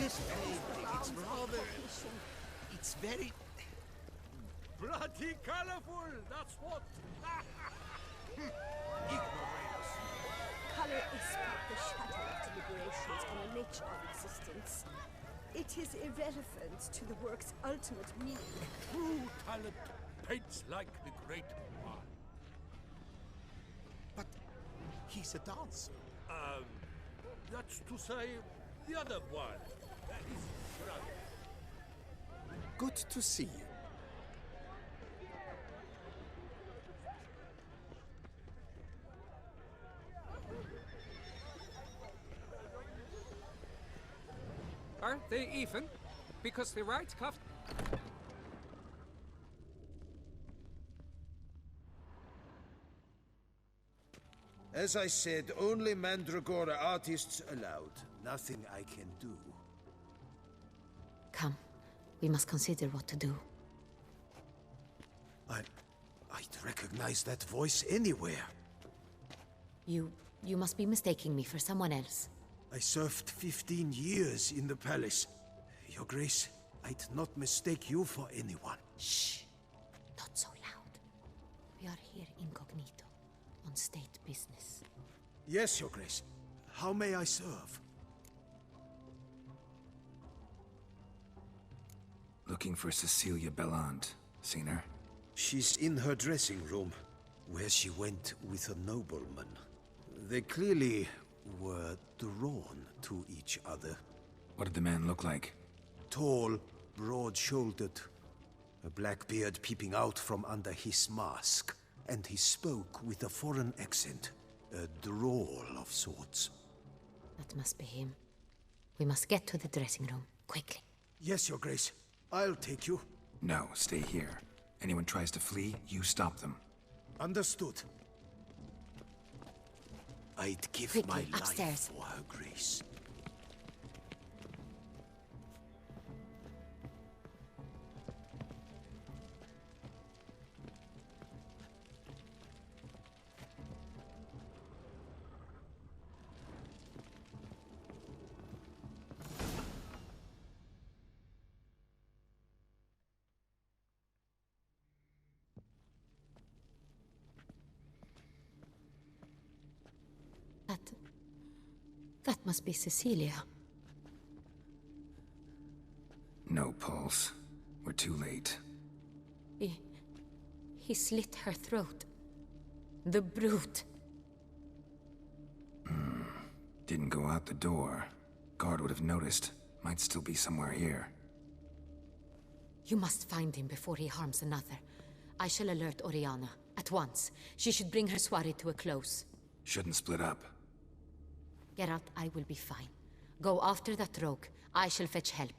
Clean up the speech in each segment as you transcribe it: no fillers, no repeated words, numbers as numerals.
Yes, it's rather... It's very... Bloody colorful, that's what! Ignoramus. Color is but the shadow of deliberations on the nature of existence. It is irrelevant to the work's ultimate meaning. True talent paints like the Great One. But he's a dancer. That's to say, the other one. His brother. Good to see you. Aren't they even? Because the right cuff... As I said, only Mandragora artists allowed. Nothing I can do. Come. We must consider what to do. I'd recognize that voice anywhere. You must be mistaking me for someone else. I served 15 years in the palace. Your Grace, I'd not mistake you for anyone. Shh! Not so loud. We are here incognito, on state business. Yes, Your Grace. How may I serve? Looking for Cecilia Belland. Seen her? She's in her dressing room, where she went with a nobleman. They clearly were drawn to each other. What did the man look like? Tall, broad-shouldered, a black beard peeping out from under his mask, and he spoke with a foreign accent, a drawl of sorts. That must be him. We must get to the dressing room, quickly. Yes, Your Grace. I'll take you. No, stay here. Anyone tries to flee, you stop them. Understood. I'd give Quickly, my life upstairs. for her Grace. That must be Cecilia. No pulse. We're too late. He slit her throat. The brute. Didn't go out the door. Guard would have noticed. Might still be somewhere here. You must find him before he harms another. I shall alert Oriana. At once. She should bring her soirée to a close. Shouldn't split up. Geralt, I will be fine. Go after that rogue. I shall fetch help.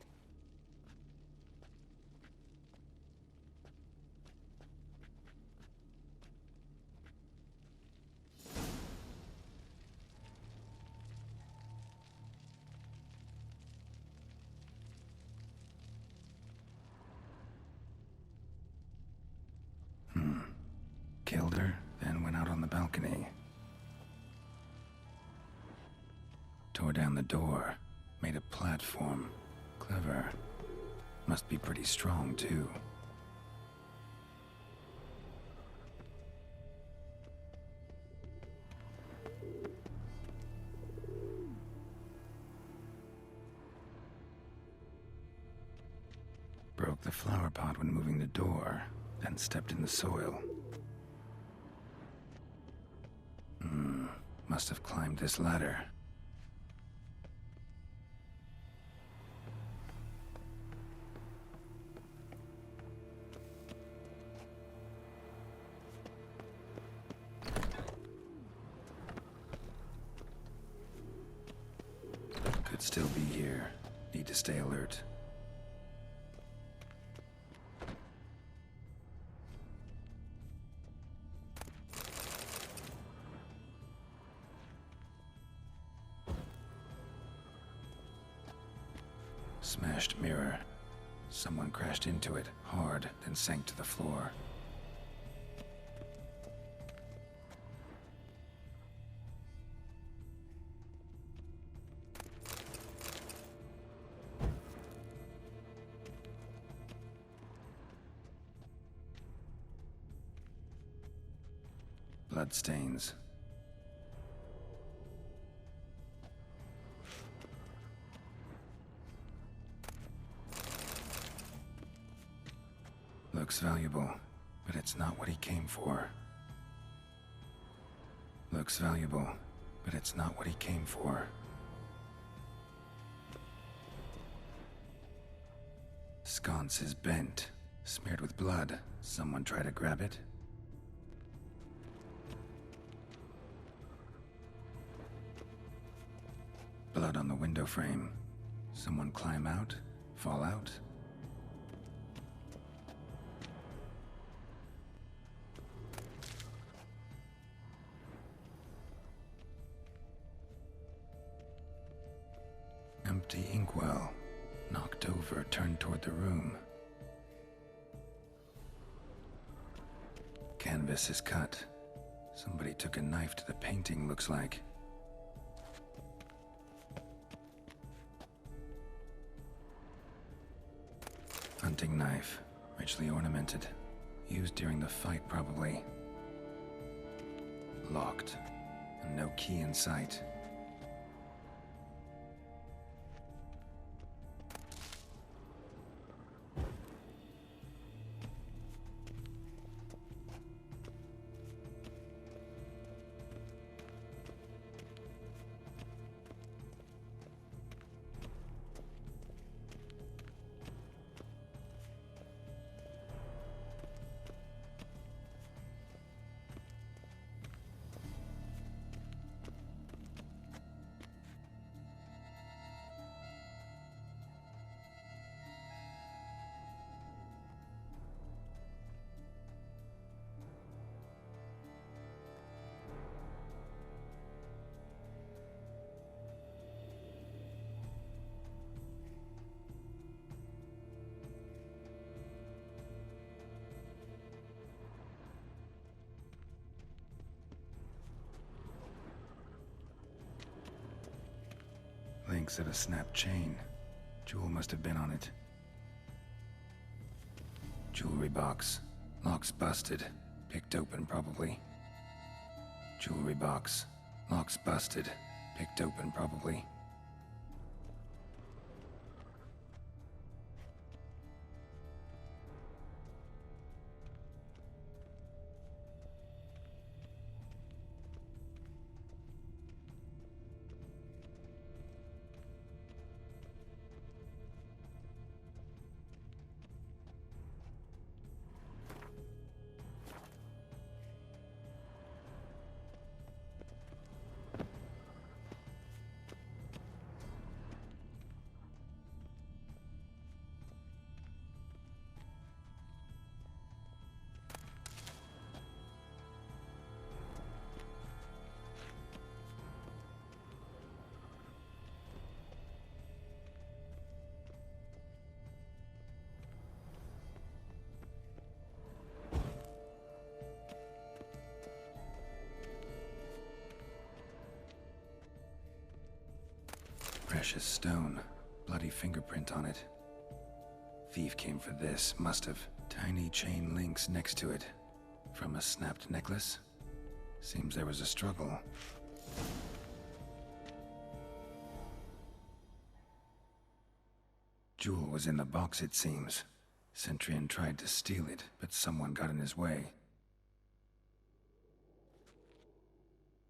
Killed her, then went out on the balcony. Tore down the door. Made a platform. Clever. Must be pretty strong, too. Broke the flower pot when moving the door, then stepped in the soil. Must have climbed this ladder. Could still be here. Need to stay alert. Smashed mirror. Someone crashed into it, hard, then sank to the floor. Bloodstains. Looks valuable, but it's not what he came for. Looks valuable, but it's not what he came for. Sconce is bent, smeared with blood. Someone try to grab it? Blood on the window frame. Someone climb out? Fall out? Empty inkwell. Knocked over, turned toward the room. Canvas is cut. Somebody took a knife to the painting, looks like. Hunting knife, richly ornamented. Used during the fight, probably. Locked, and no key in sight. Links of a snapped chain. Jewel must have been on it. Jewelry box. Lock's busted. Picked open, probably. Jewelry box. Lock's busted. Picked open, probably. Precious stone. Bloody fingerprint on it. Thief came for this, must have. Tiny chain links next to it. From a snapped necklace? Seems there was a struggle. Jewel was in the box, it seems. Centurion tried to steal it, but someone got in his way.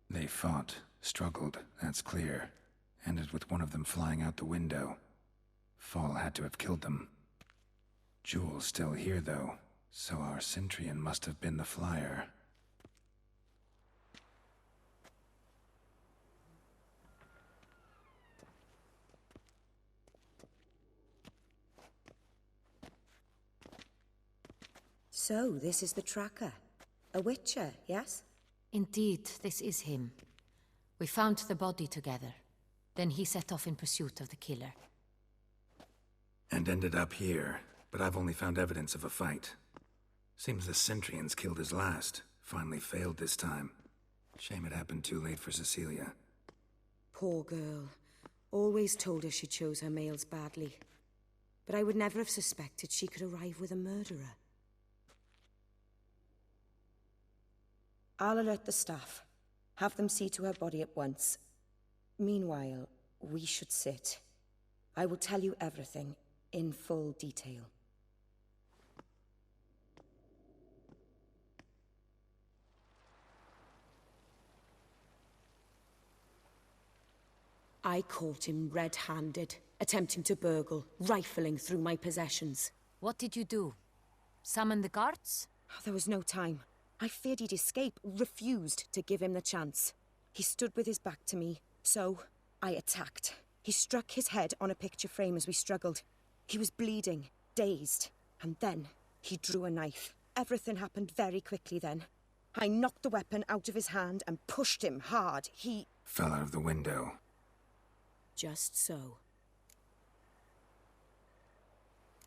They fought, struggled, that's clear. Ended with one of them flying out the window. Fall had to have killed them. Jewel's still here, though, so our Centurion must have been the flyer. So, this is the tracker. A witcher, yes? Indeed, this is him. We found the body together. Then he set off in pursuit of the killer. And ended up here, but I've only found evidence of a fight. Seems the Centurions killed his last. Finally failed this time. Shame it happened too late for Cecilia. Poor girl. Always told her she chose her males badly. But I would never have suspected she could arrive with a murderer. I'll alert the staff. Have them see to her body at once. Meanwhile, we should sit. I will tell you everything, in full detail. I caught him red-handed, attempting to burgle, rifling through my possessions. What did you do? Summon the guards? There was no time. I feared he'd escape, refused to give him the chance. He stood with his back to me, so I attacked. He struck his head on a picture frame as we struggled. He was bleeding, dazed, and then he drew a knife. Everything happened very quickly then. I knocked the weapon out of his hand and pushed him hard. He fell out of the window. Just so.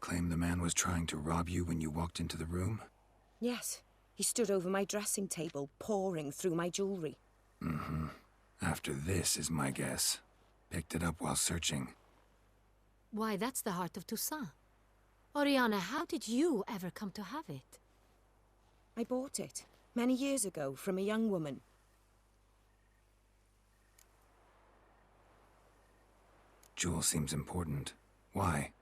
Claim the man was trying to rob you when you walked into the room? Yes. He stood over my dressing table, pouring through my jewelry. Mm-hmm. After this is my guess. Picked it up while searching. Why, that's the heart of Toussaint. Oriana, how did you ever come to have it? I bought it, many years ago, from a young woman. Jewel seems important. Why?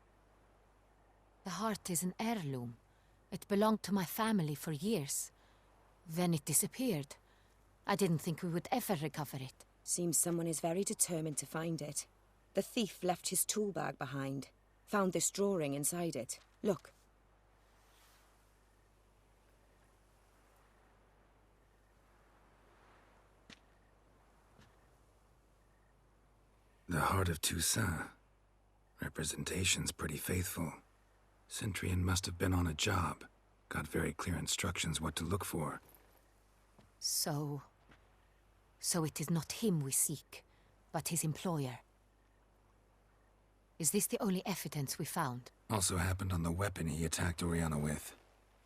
The heart is an heirloom. It belonged to my family for years. Then it disappeared. I didn't think we would ever recover it. Seems someone is very determined to find it. The thief left his tool bag behind. Found this drawing inside it. Look. The heart of Toussaint. Representation's pretty faithful. Centurion must have been on a job. Got very clear instructions what to look for. So it is not him we seek, but his employer. Is this the only evidence we found? Also happened on the weapon he attacked Oriana with.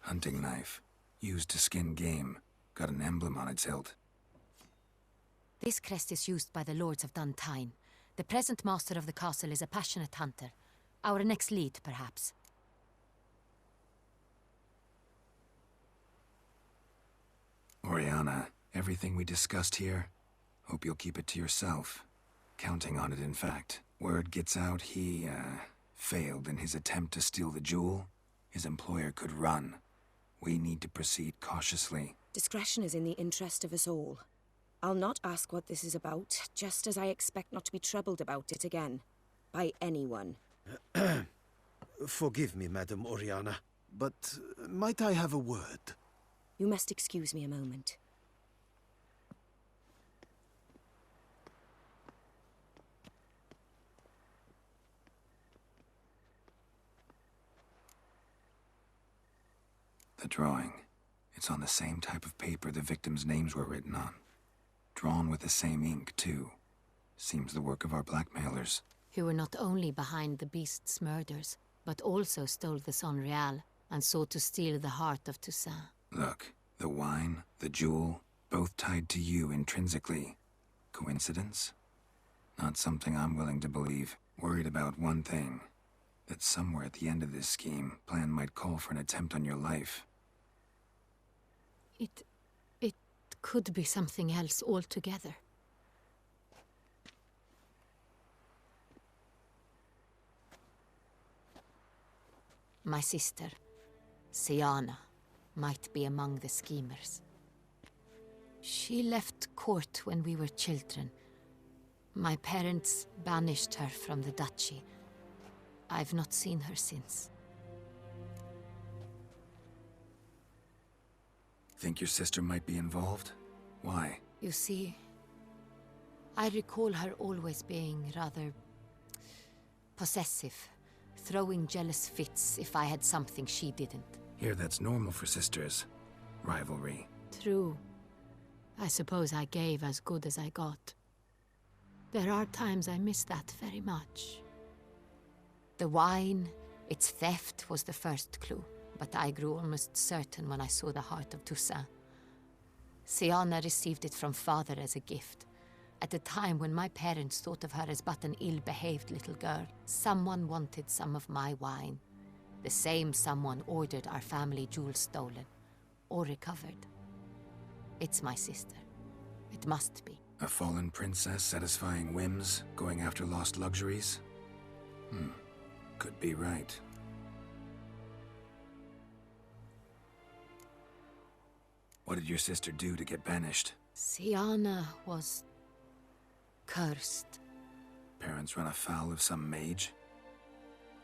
Hunting knife. Used to skin game. Got an emblem on its hilt. This crest is used by the Lords of Duntine. The present master of the castle is a passionate hunter. Our next lead, perhaps. Oriana, everything we discussed here, hope you'll keep it to yourself. Counting on it, in fact. Word gets out he, failed in his attempt to steal the jewel. His employer could run. We need to proceed cautiously. Discretion is in the interest of us all. I'll not ask what this is about, just as I expect not to be troubled about it again. By anyone. Forgive me, Madam Oriana, but might I have a word? You must excuse me a moment. The drawing. It's on the same type of paper the victims' names were written on. Drawn with the same ink, too. Seems the work of our blackmailers. Who were not only behind the beast's murders, but also stole the Son Real and sought to steal the heart of Toussaint. Look, the wine, the jewel, both tied to you intrinsically. Coincidence? Not something I'm willing to believe. Worried about one thing. That somewhere at the end of this scheme, plan might call for an attempt on your life. It could be something else altogether. My sister, Siana, might be among the schemers. She left court when we were children. My parents banished her from the duchy. I've not seen her since. Think your sister might be involved? Why? You see, I recall her always being rather possessive, throwing jealous fits if I had something she didn't. Here, that's normal for sisters. Rivalry. True. I suppose I gave as good as I got. There are times I miss that very much. The wine, its theft was the first clue, but I grew almost certain when I saw the heart of Toussaint. Siana received it from father as a gift. At a time when my parents thought of her as but an ill-behaved little girl, someone wanted some of my wine. The same someone ordered our family jewels stolen, or recovered. It's my sister. It must be. A fallen princess satisfying whims, going after lost luxuries? Could be right. What did your sister do to get banished? Siana was... cursed. Parents run afoul of some mage?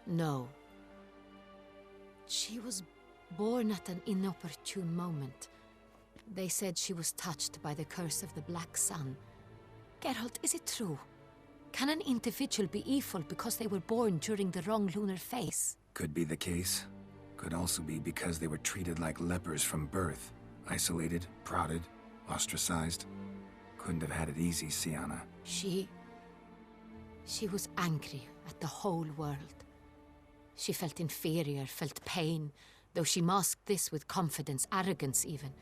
No. She was born at an inopportune moment. They said she was touched by the curse of the Black Sun. Geralt, is it true? Can an individual be evil because they were born during the wrong lunar phase? Could be the case. Could also be because they were treated like lepers from birth. Isolated, prodded, ostracized. Couldn't have had it easy, Siana. She was angry at the whole world. She felt inferior, felt pain, though she masked this with confidence, arrogance even.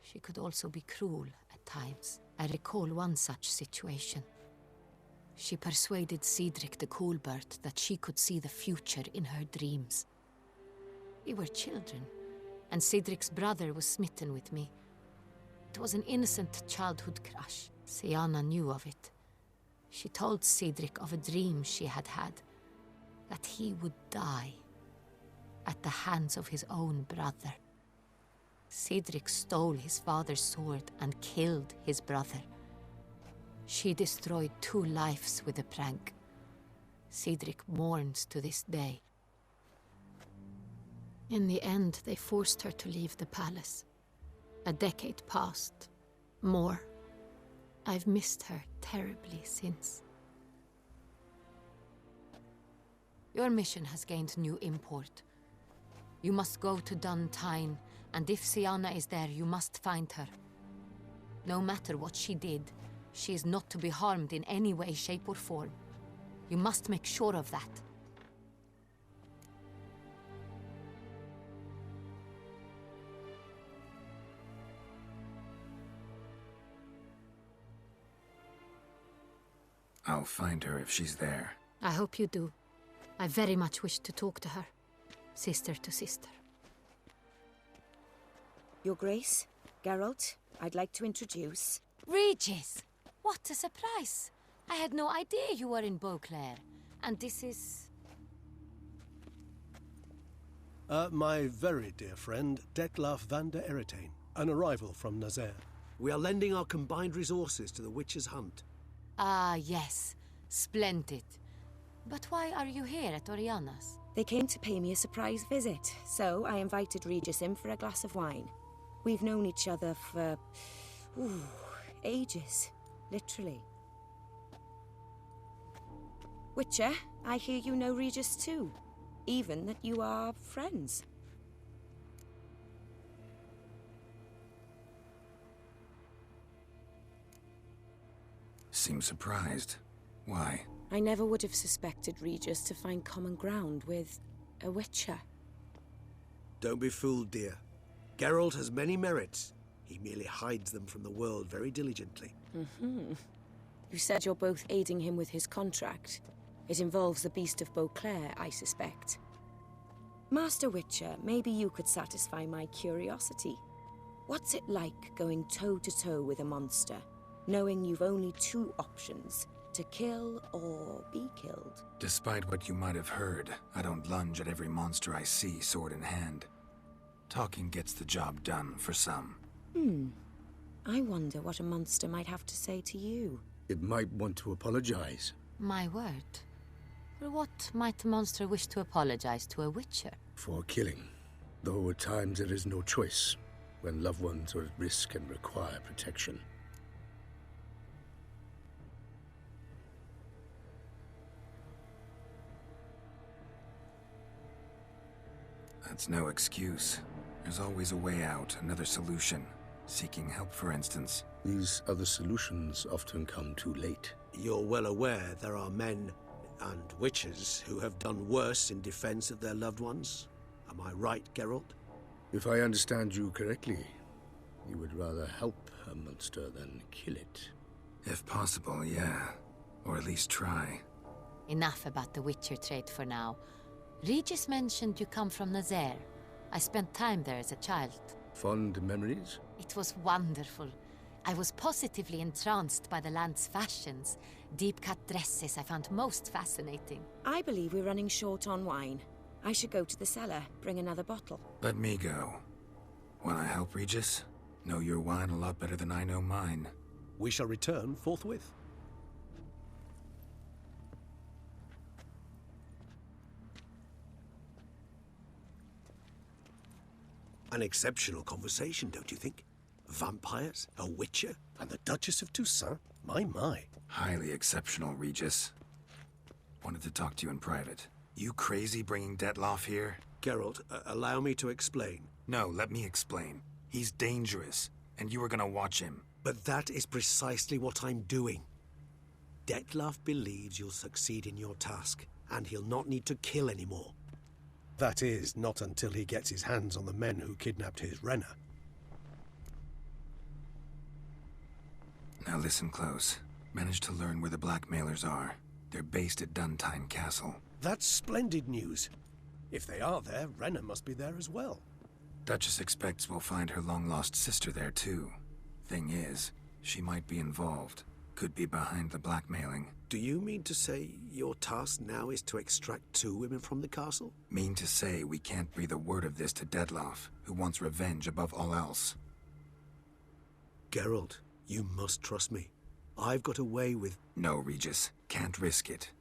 She could also be cruel at times. I recall one such situation. She persuaded Cedric the Coolbird that she could see the future in her dreams. We were children, and Cedric's brother was smitten with me. It was an innocent childhood crush. Siana knew of it. She told Cedric of a dream she had had, that he would die at the hands of his own brother. Cedric stole his father's sword and killed his brother. She destroyed 2 lives with a prank. Cedric mourns to this day. In the end, they forced her to leave the palace. A decade passed. More. I've missed her terribly since. Your mission has gained new import. You must go to Dun Tyne, and if Siana is there, you must find her. No matter what she did, she is not to be harmed in any way, shape, or form. You must make sure of that. I'll find her if she's there. I hope you do. I very much wish to talk to her. Sister to sister. Your Grace, Geralt, I'd like to introduce... Regis! What a surprise! I had no idea you were in Beauclair. And this is... My very dear friend, Detlaf van der Eretain, an arrival from Nazaire. We are lending our combined resources to the Witcher's Hunt. Ah, yes. Splendid. But why are you here at Oriana's? They came to pay me a surprise visit, so I invited Regis in for a glass of wine. We've known each other for... ages. Literally. Witcher, I hear you know Regis too. Even that you are friends. Seem surprised. Why? I never would have suspected Regis to find common ground with a Witcher. Don't be fooled, dear. Geralt has many merits. He merely hides them from the world very diligently. You said you're both aiding him with his contract. It involves the Beast of Beauclair, I suspect. Master Witcher, maybe you could satisfy my curiosity. What's it like going toe-to-toe with a monster, knowing you've only 2 options, to kill or be killed? Despite what you might have heard, I don't lunge at every monster I see sword in hand. Talking gets the job done for some. I wonder what a monster might have to say to you. It might want to apologize. My word. For what might a monster wish to apologize to a Witcher? For killing. Though at times there is no choice, when loved ones are at risk and require protection. That's no excuse. There's always a way out, another solution. Seeking help, for instance. These other solutions often come too late. You're well aware there are men and witches who have done worse in defense of their loved ones. Am I right, Geralt? If I understand you correctly, you would rather help a monster than kill it. If possible, yeah. Or at least try. Enough about the Witcher trade for now. Regis mentioned you come from Nazaire. I spent time there as a child. Fond memories? It was wonderful. I was positively entranced by the land's fashions. Deep-cut dresses I found most fascinating. I believe we're running short on wine. I should go to the cellar, bring another bottle. Let me go. Wanna help, Regis? Know your wine a lot better than I know mine. We shall return forthwith. An exceptional conversation, don't you think? Vampires, a witcher, and the Duchess of Toussaint? My. Highly exceptional, Regis. Wanted to talk to you in private. You crazy bringing Detloff here? Geralt, allow me to explain. No, let me explain. He's dangerous, and you were gonna watch him. But that is precisely what I'm doing. Detloff believes you'll succeed in your task, and he'll not need to kill anymore. That is, not until he gets his hands on the men who kidnapped his Renner. Now listen close. Managed to learn where the blackmailers are. They're based at Duntine Castle. That's splendid news. If they are there, Renner must be there as well. Duchess expects we'll find her long-lost sister there, too. Thing is, she might be involved. Could be behind the blackmailing. Do you mean to say your task now is to extract 2 women from the castle? Mean to say we can't breathe a word of this to Detloff, who wants revenge above all else. Geralt, you must trust me. I've got away with... No, Regis. Can't risk it.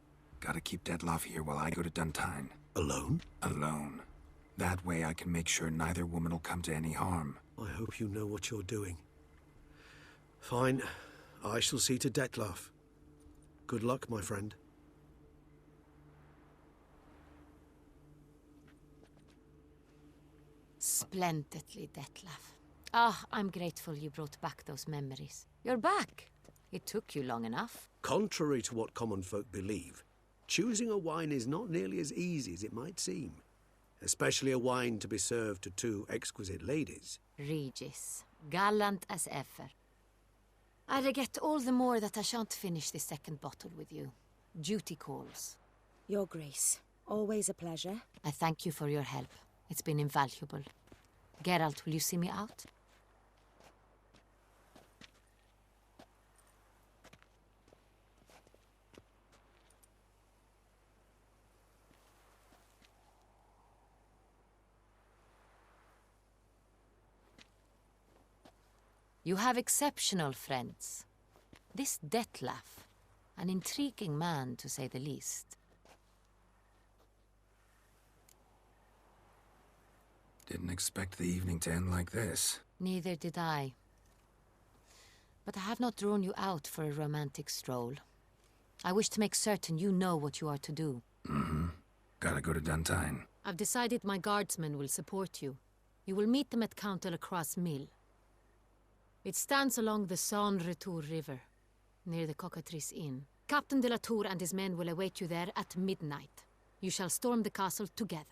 Gotta keep Detloff here while I go to Duntine. Alone? Alone. That way I can make sure neither woman will come to any harm. I hope you know what you're doing. Fine. I shall see to Detloff. Good luck, my friend. Splendidly, Detlaff. Ah, I'm grateful you brought back those memories. You're back. It took you long enough. Contrary to what common folk believe, choosing a wine is not nearly as easy as it might seem. Especially a wine to be served to 2 exquisite ladies. Regis, gallant as ever. I regret all the more that I shan't finish this second bottle with you. Duty calls. Your Grace, always a pleasure. I thank you for your help. It's been invaluable. Geralt, will you see me out? You have exceptional friends. This Detlaff, an intriguing man to say the least. Didn't expect the evening to end like this. Neither did I. But I have not drawn you out for a romantic stroll. I wish to make certain you know what you are to do. Mm-hmm. Gotta go to Duntine. I've decided my guardsmen will support you. You will meet them at Count Delacroix's mill. It stands along the Saône-Retour River, near the Cockatrice Inn. Captain de la Tour and his men will await you there at midnight. You shall storm the castle together.